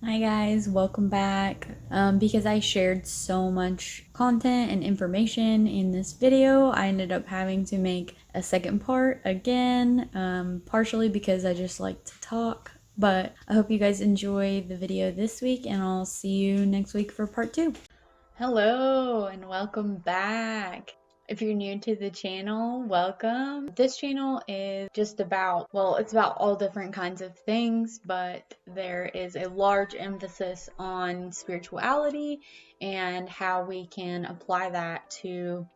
Hi guys, welcome back. Because I shared so much content and information in this video, I ended up having to make a second part again, partially because I just like to talk. But I hope you guys enjoy the video this week, and I'll see you next week for part 2. Hello and welcome back. If you're new to the channel, welcome. This channel is just about, it's about all different kinds of things, but there is a large emphasis on spirituality and how we can apply that to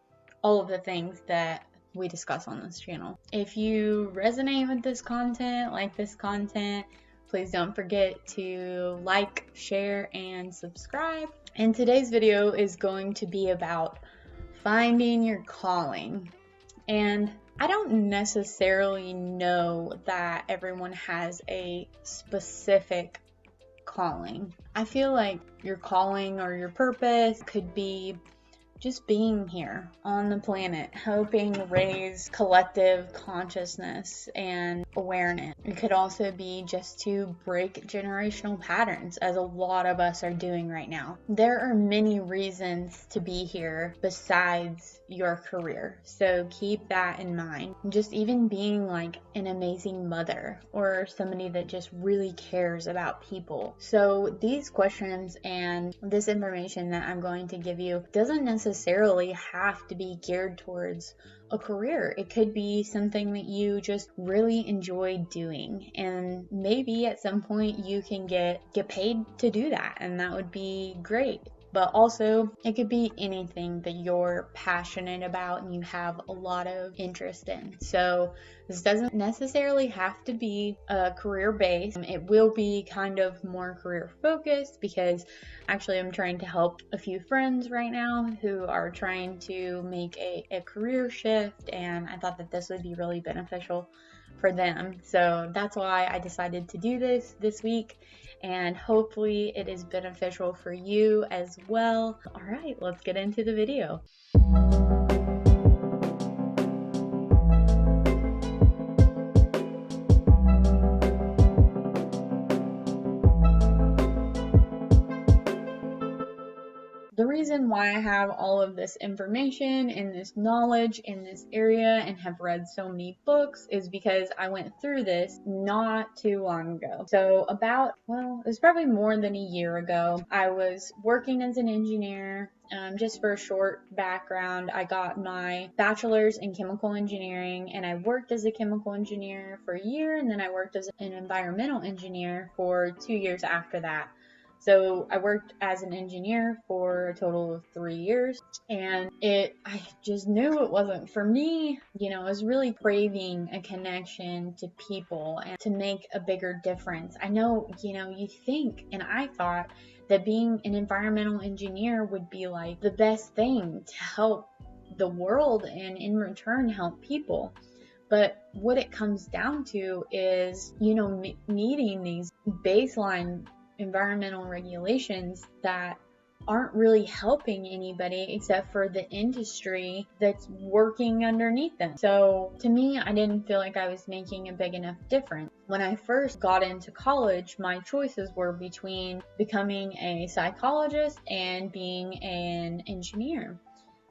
all of the things that we discuss on this channel. If you resonate with this content, please don't forget to like, share, and subscribe. And today's video is going to be about finding your calling. And I don't necessarily know that everyone has a specific calling. I feel like your calling or your purpose could be just being here on the planet, helping raise collective consciousness and awareness. It could also be just to break generational patterns, as a lot of us are doing right now. There are many reasons to be here besides your career, so keep that in mind. Just even being like an amazing mother or somebody that just really cares about people. So these questions and this information that I'm going to give you doesn't necessarily have to be geared towards a career. It could be something that you just really enjoy doing, and maybe at some point you can get paid to do that, and that would be great. But also, it could be anything that you're passionate about and you have a lot of interest in. So this doesn't necessarily have to be career based. It will be kind of more career focused, because actually I'm trying to help a few friends right now who are trying to make a career shift, and I thought that this would be really beneficial for them. So that's why I decided to do this week, and hopefully it is beneficial for you as well. All right, let's get into the video. The reason why I have all of this information and this knowledge in this area and have read so many books is because I went through this not too long ago. So it was probably more than a year ago. I was working as an engineer. Just for a short background, I got my bachelor's in chemical engineering, and I worked as a chemical engineer for a year, and then I worked as an environmental engineer for 2 years after that. So I worked as an engineer for a total of 3 years, and I just knew it wasn't for me. I was really craving a connection to people and to make a bigger difference. I know, you think, and I thought that being an environmental engineer would be like the best thing to help the world and in return help people. But what it comes down to is, meeting these baseline environmental regulations that aren't really helping anybody except for the industry that's working underneath them. So to me, I didn't feel like I was making a big enough difference. When I first got into college, my choices were between becoming a psychologist and being an engineer.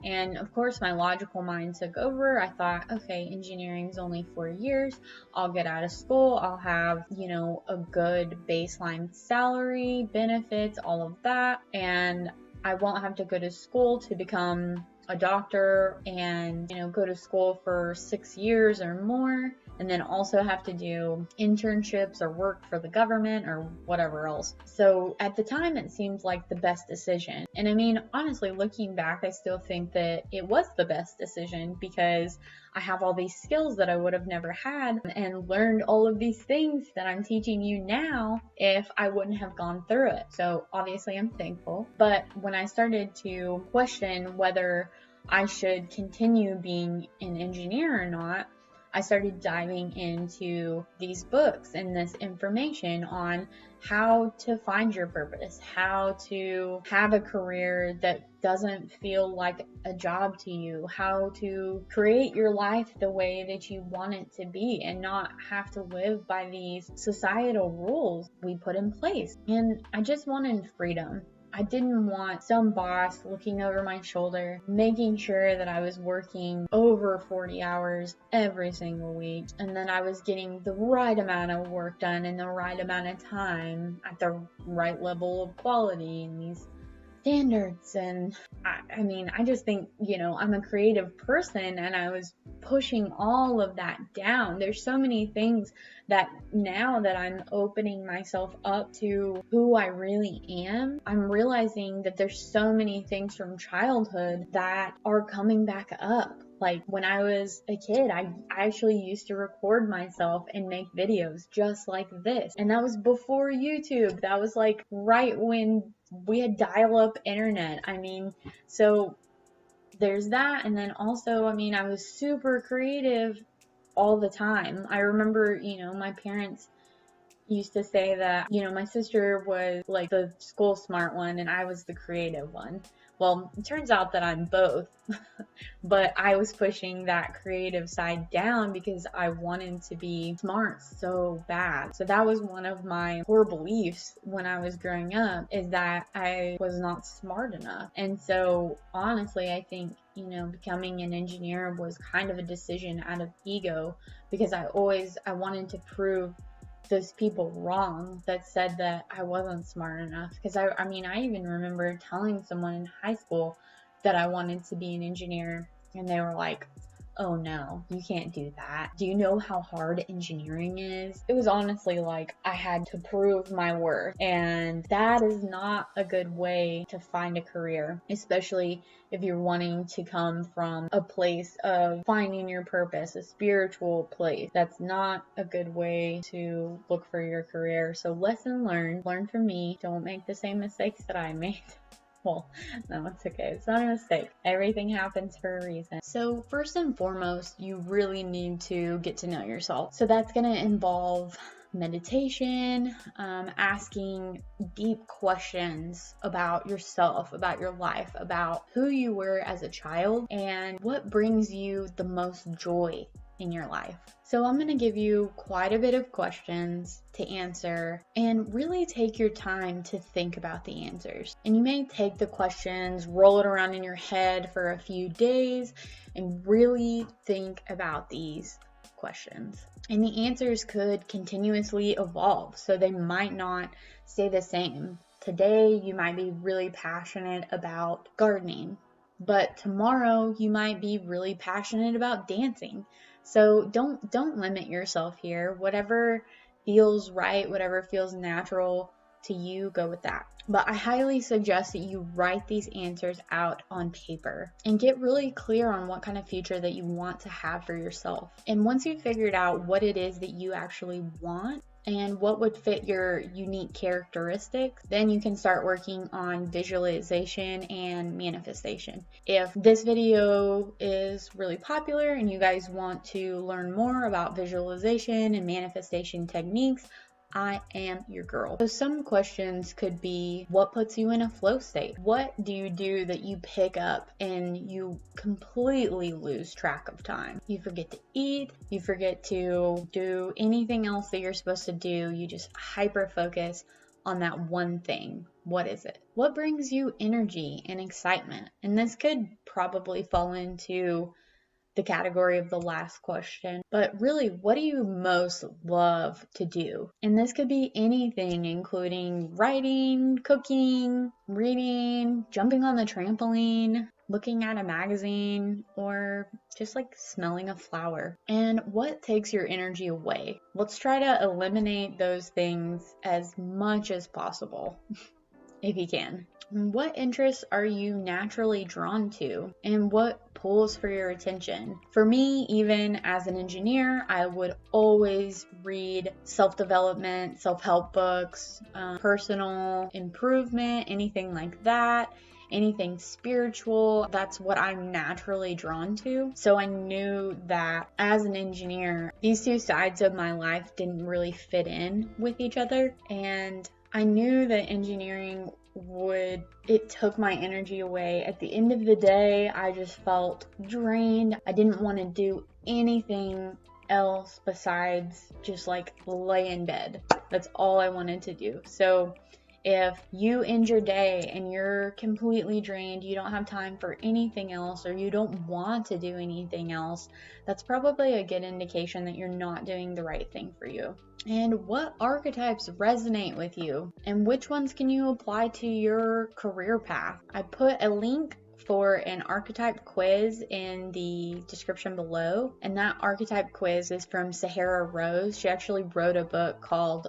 And of course, my logical mind took over. I thought, okay, engineering is only 4 years. I'll get out of school. I'll have, a good baseline salary, benefits, all of that. And I won't have to go to school to become a doctor and, go to school for 6 years or more, and then also have to do internships or work for the government or whatever else. So at the time, it seemed like the best decision. And I mean, honestly, looking back, I still think that it was the best decision, because I have all these skills that I would have never had and learned all of these things that I'm teaching you now if I wouldn't have gone through it. So obviously I'm thankful. But when I started to question whether I should continue being an engineer or not, I started diving into these books and this information on how to find your purpose, how to have a career that doesn't feel like a job to you, how to create your life the way that you want it to be and not have to live by these societal rules we put in place. And I just wanted freedom. I didn't want some boss looking over my shoulder, making sure that I was working over 40 hours every single week, and then I was getting the right amount of work done in the right amount of time at the right level of quality and these standards. And I just think, I'm a creative person, and I was pushing all of that down. There's so many things that now that I'm opening myself up to who I really am, I'm realizing that there's so many things from childhood that are coming back up. Like when I was a kid, I actually used to record myself and make videos just like this. And that was before YouTube. That was like right when we had dial-up internet. So there's that. And then also, I was super creative all the time. I remember, my parents used to say that, my sister was like the school smart one and I was the creative one. Well, it turns out that I'm both, but I was pushing that creative side down because I wanted to be smart so bad. So that was one of my core beliefs when I was growing up, is that I was not smart enough. And so honestly, I think, becoming an engineer was kind of a decision out of ego, because I wanted to prove those people wrong that said that I wasn't smart enough. Because I even remember telling someone in high school that I wanted to be an engineer, and they were like, oh no, you can't do that. Do you know how hard engineering is? It was honestly like I had to prove my worth, and that is not a good way to find a career, especially if you're wanting to come from a place of finding your purpose, a spiritual place. That's not a good way to look for your career. So lesson learned, learn from me. Don't make the same mistakes that I made. Well, no, it's okay. It's not a mistake. Everything happens for a reason. So first and foremost, you really need to get to know yourself. So that's going to involve meditation, asking deep questions about yourself, about your life, about who you were as a child, and what brings you the most joy in your life. So I'm going to give you quite a bit of questions to answer, and really take your time to think about the answers. And you may take the questions, roll it around in your head for a few days, and really think about these questions. And the answers could continuously evolve, so they might not stay the same. Today, you might be really passionate about gardening, but tomorrow you might be really passionate about dancing. So don't limit yourself here. Whatever feels right, whatever feels natural to you, go with that. But I highly suggest that you write these answers out on paper and get really clear on what kind of future that you want to have for yourself. And once you've figured out what it is that you actually want and what would fit your unique characteristics, then you can start working on visualization and manifestation. If this video is really popular and you guys want to learn more about visualization and manifestation techniques, I am your girl. So some questions could be, what puts you in a flow state? What do you do that you pick up and you completely lose track of time? You forget to eat, you forget to do anything else that you're supposed to do. You just hyper focus on that one thing. What is it? What brings you energy and excitement? And this could probably fall into the category of the last question, but really, what do you most love to do? And this could be anything, including writing, cooking, reading, jumping on the trampoline, looking at a magazine, or just like smelling a flower. And what takes your energy away? Let's try to eliminate those things as much as possible, if you can. What interests are you naturally drawn to, and what pulls for your attention? For me, even as an engineer, I would always read self-development, self-help books, personal improvement, anything like that. anything spiritual. That's what I'm naturally drawn to. So I knew that as an engineer, these two sides of my life didn't really fit in with each other. And I knew that engineering it took my energy away. At the end of the day, I just felt drained. I didn't want to do anything else besides just like lay in bed. That's all I wanted to do. So if you end your day and you're completely drained, you don't have time for anything else, or you don't want to do anything else, that's probably a good indication that you're not doing the right thing for you. And what archetypes resonate with you, and which ones can you apply to your career path? I put a link for an archetype quiz in the description below, and that archetype quiz is from Sahara Rose. She actually wrote a book called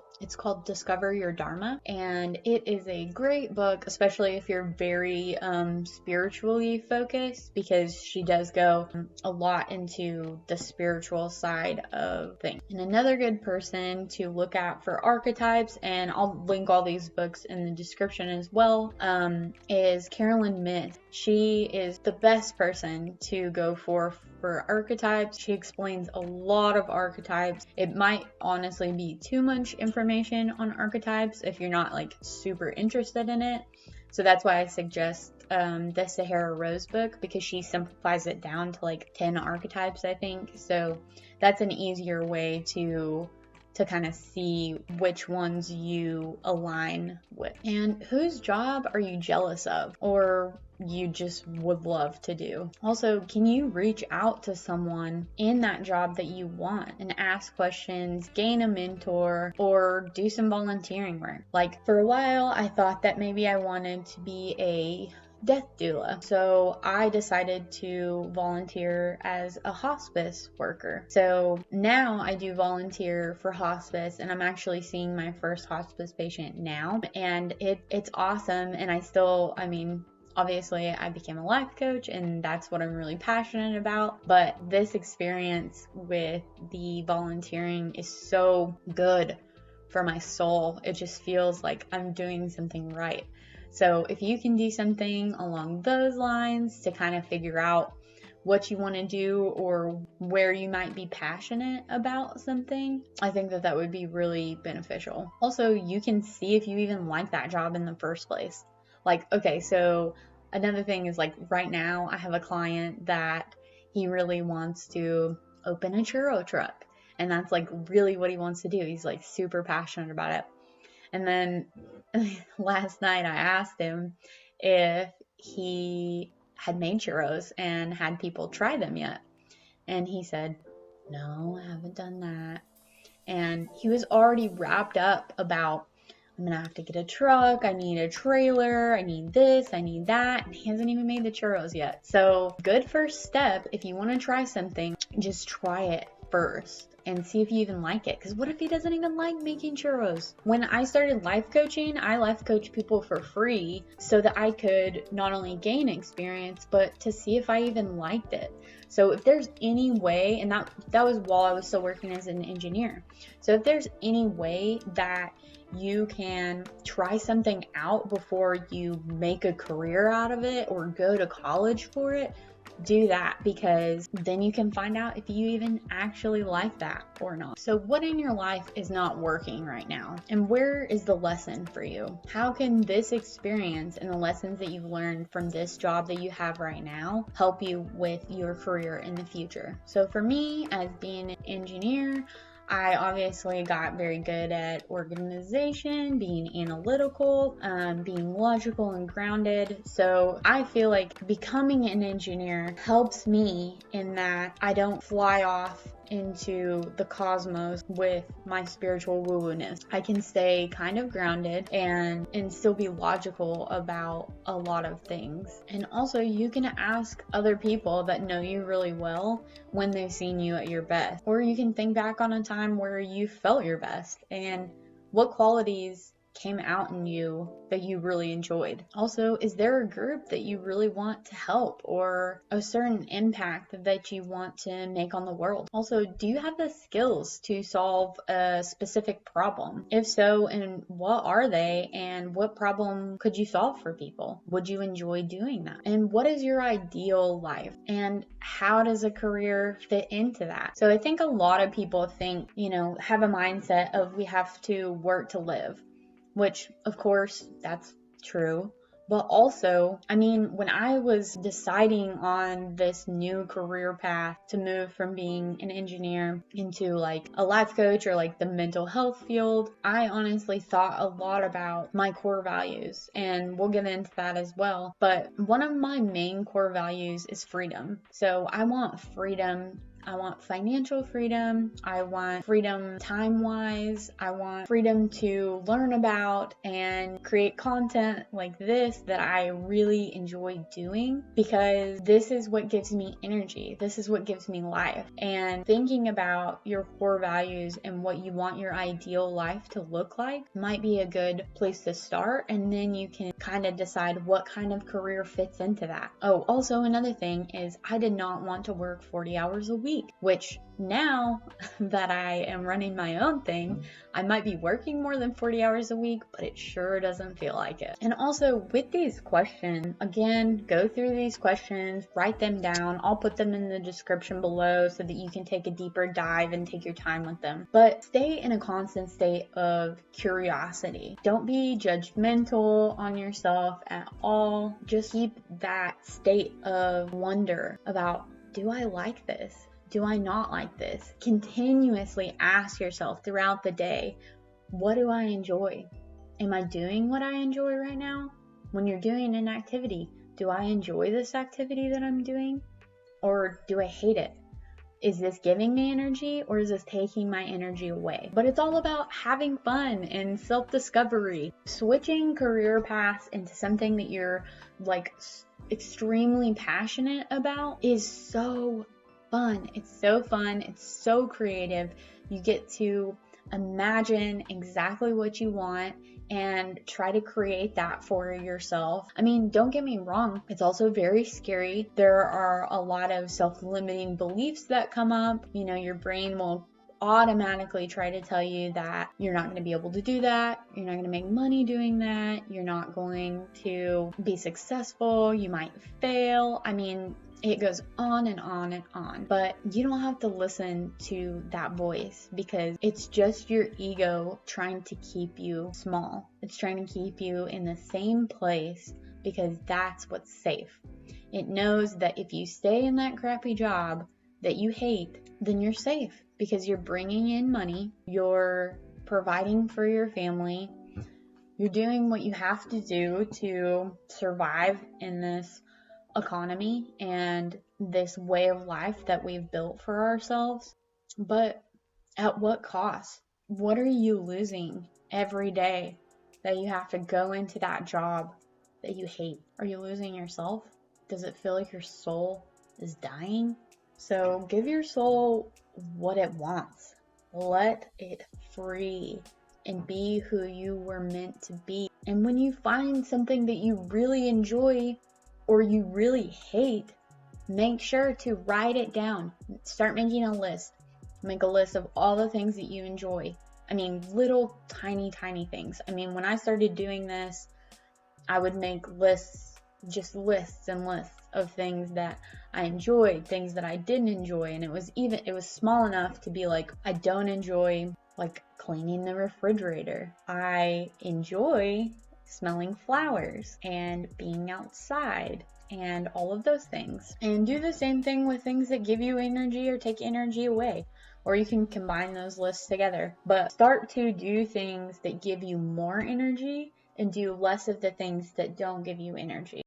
Discover Your Dharma, and it is a great book, especially if you're very spiritually focused, because she does go a lot into the spiritual side of things. And another good person to look at for archetypes, and I'll link all these books in the description as well, is Carolyn Myth. She is the best person to go for archetypes. She explains a lot of archetypes. It might honestly be too much information on archetypes if you're not like super interested in it. So that's why I suggest the Sahara Rose book, because she simplifies it down to like 10 archetypes, I think. So that's an easier way to kind of see which ones you align with. And whose job are you jealous of, or you just would love to do? Also, can you reach out to someone in that job that you want and ask questions, gain a mentor, or do some volunteering work? Like, for a while, I thought that maybe I wanted to be a death doula. So I decided to volunteer as a hospice worker. So now I do volunteer for hospice, and I'm actually seeing my first hospice patient now, and it's awesome. And obviously I became a life coach, and that's what I'm really passionate about. But this experience with the volunteering is so good for my soul. It just feels like I'm doing something right. So if you can do something along those lines to kind of figure out what you want to do or where you might be passionate about something, I think that would be really beneficial. Also, you can see if you even like that job in the first place. Like, okay, so another thing is, like, right now I have a client that he really wants to open a churro truck, and that's like really what he wants to do. He's like super passionate about it. And then last night I asked him if he had made churros and had people try them yet. And he said, no, I haven't done that. And he was already wrapped up about, I'm going to have to get a truck, I need a trailer, I need this, I need that. And he hasn't even made the churros yet. So good first step, if you want to try something, just try it first and see if you even like it. Because what if he doesn't even like making churros? When I started life coaching, I life coached people for free so that I could not only gain experience, but to see if I even liked it. So if there's any way, and that was while I was still working as an engineer. So if there's any way that you can try something out before you make a career out of it or go to college for it, do that, because then you can find out if you even actually like that or not. So what in your life is not working right now? And where is the lesson for you? How can this experience and the lessons that you've learned from this job that you have right now help you with your career in the future? So for me, as being an engineer, I obviously got very good at organization, being analytical, being logical and grounded. So I feel like becoming an engineer helps me in that I don't fly off into the cosmos with my spiritual woo-woo-ness. I can stay kind of grounded and still be logical about a lot of things. And also, you can ask other people that know you really well when they've seen you at your best. Or you can think back on a time where you felt your best and what qualities came out in you that you really enjoyed? Also, is there a group that you really want to help or a certain impact that you want to make on the world? Also, do you have the skills to solve a specific problem? If so, and what are they, and what problem could you solve for people? Would you enjoy doing that? And what is your ideal life? And how does a career fit into that? So I think a lot of people think, have a mindset of we have to work to live, which of course that's true. But also, when I was deciding on this new career path to move from being an engineer into like a life coach or like the mental health field, I honestly thought a lot about my core values, and we'll get into that as well. But one of my main core values is freedom. So I want freedom. I want financial freedom. I want freedom time-wise. I want freedom to learn about and create content like this that I really enjoy doing, because this is what gives me energy. This is what gives me life. And thinking about your core values and what you want your ideal life to look like might be a good place to start, and then you can kind of decide what kind of career fits into that. Oh, also another thing is I did not want to work 40 hours a week, which now that I am running my own thing, I might be working more than 40 hours a week, but it sure doesn't feel like it. And also with these questions, again, go through these questions, write them down. I'll put them in the description below so that you can take a deeper dive and take your time with them. But stay in a constant state of curiosity. Don't be judgmental on yourself at all. Just keep that state of wonder about, do I like this? Do I not like this? Continuously ask yourself throughout the day, what do I enjoy? Am I doing what I enjoy right now? When you're doing an activity, do I enjoy this activity that I'm doing? Or do I hate it? Is this giving me energy, or is this taking my energy away? But it's all about having fun and self-discovery. Switching career paths into something that you're like extremely passionate about is so fun. It's so fun. It's so creative. You get to imagine exactly what you want and try to create that for yourself. Don't get me wrong, it's also very scary. There are a lot of self-limiting beliefs that come up. Your brain will automatically try to tell you that you're not going to be able to do that, you're not going to make money doing that, you're not going to be successful, you might fail. It goes on and on and on, but you don't have to listen to that voice, because it's just your ego trying to keep you small. It's trying to keep you in the same place because that's what's safe. It knows that if you stay in that crappy job that you hate, then you're safe because you're bringing in money, you're providing for your family, you're doing what you have to do to survive in this economy and this way of life that we've built for ourselves. But at what cost? What are you losing every day that you have to go into that job that you hate? Are you losing yourself? Does it feel like your soul is dying? So give your soul what it wants. Let it free and be who you were meant to be. And when you find something that you really enjoy or you really hate, make sure to write it down. Start making a list. Make a list of all the things that you enjoy. Little tiny things. When I started doing this, I would make lists, just lists and lists of things that I enjoyed, things that I didn't enjoy. And it was small enough to be like, I don't enjoy like cleaning the refrigerator. I enjoy smelling flowers and being outside and all of those things. And do the same thing with things that give you energy or take energy away, or you can combine those lists together. But start to do things that give you more energy and do less of the things that don't give you energy.